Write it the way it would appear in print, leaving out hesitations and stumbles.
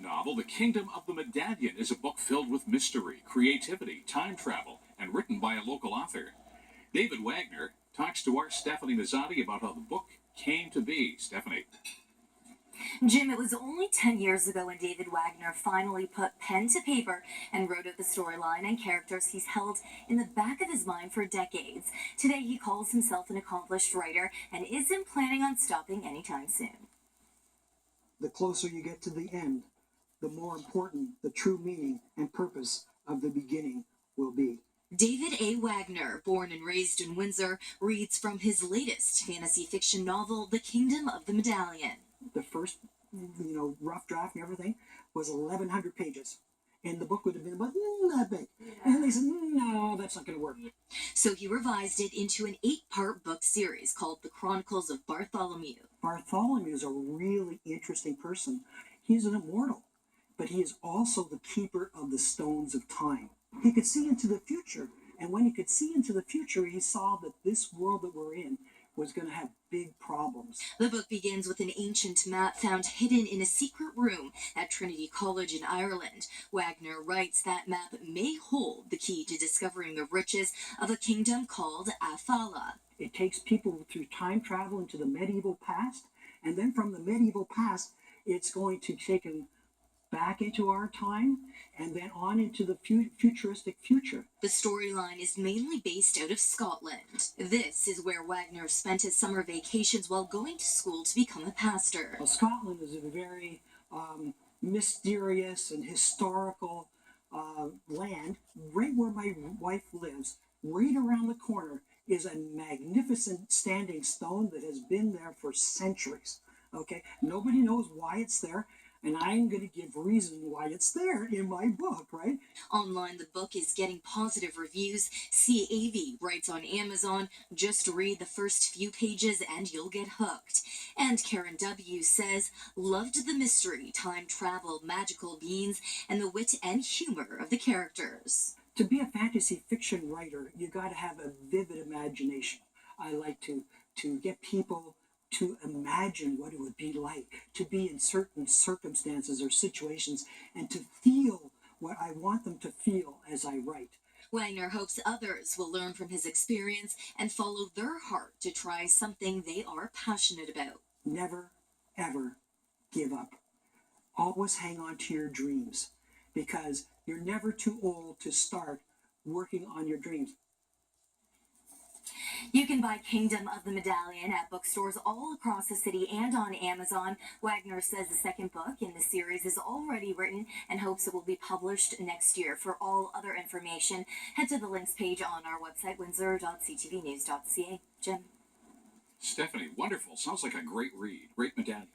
novel, The Kingdom of the Medallion, is a book filled with mystery, creativity, time travel, and written by a local author. David Wagner talks to our Stephanie Mazzotti about how the book came to be. Stephanie. Jim, it was only 10 years ago when David Wagner finally put pen to paper and wrote out the storyline and characters he's held in the back of his mind for decades. Today, he calls himself an accomplished writer and isn't planning on stopping anytime soon. The closer you get to the end, the more important the true meaning and purpose of the beginning will be. David A. Wagner, born and raised in Windsor, reads from his latest fantasy fiction novel, The Kingdom of the Medallion. The first, rough draft and everything was 1,100 pages. And the book would have been about that big. And they said, no, that's not going to work. So he revised it into an 8-part book series called The Chronicles of Bartholomew. Bartholomew is a really interesting person. He's an immortal, but he is also the keeper of the stones of time. He could see into the future, and when he could see into the future, he saw that this world that we're in was going to have big problems. The book begins with an ancient map found hidden in a secret room at Trinity College in Ireland. Wagner writes that map may hold the key to discovering the riches of a kingdom called Athala. It takes people through time travel into the medieval past, and then from the medieval past, it's going to take them back into our time, and then on into the futuristic future. The storyline is mainly based out of Scotland. This is where Wagner spent his summer vacations while going to school to become a pastor. Well, Scotland is a very mysterious and historical land. Right where my wife lives, right around the corner, is a magnificent standing stone that has been there for centuries. Okay, nobody knows why it's there. And I'm going to give reason why it's there in my book, right? Online, the book is getting positive reviews. CAV writes on Amazon, just read the first few pages and you'll get hooked. And Karen W. says, loved the mystery, time travel, magical beings, and the wit and humor of the characters. To be a fantasy fiction writer, you got to have a vivid imagination. I like to get people to imagine what it would be like to be in certain circumstances or situations and to feel what I want them to feel as I write. Wagner hopes others will learn from his experience and follow their heart to try something they are passionate about. Never, ever give up. Always hang on to your dreams because you're never too old to start working on your dreams. You can buy Kingdom of the Medallion at bookstores all across the city and on Amazon. Wagner says the second book in the series is already written and hopes it will be published next year. For all other information, head to the links page on our website, windsor.ctvnews.ca. Jim. Stephanie, wonderful. Sounds like a great read. Great Medallion.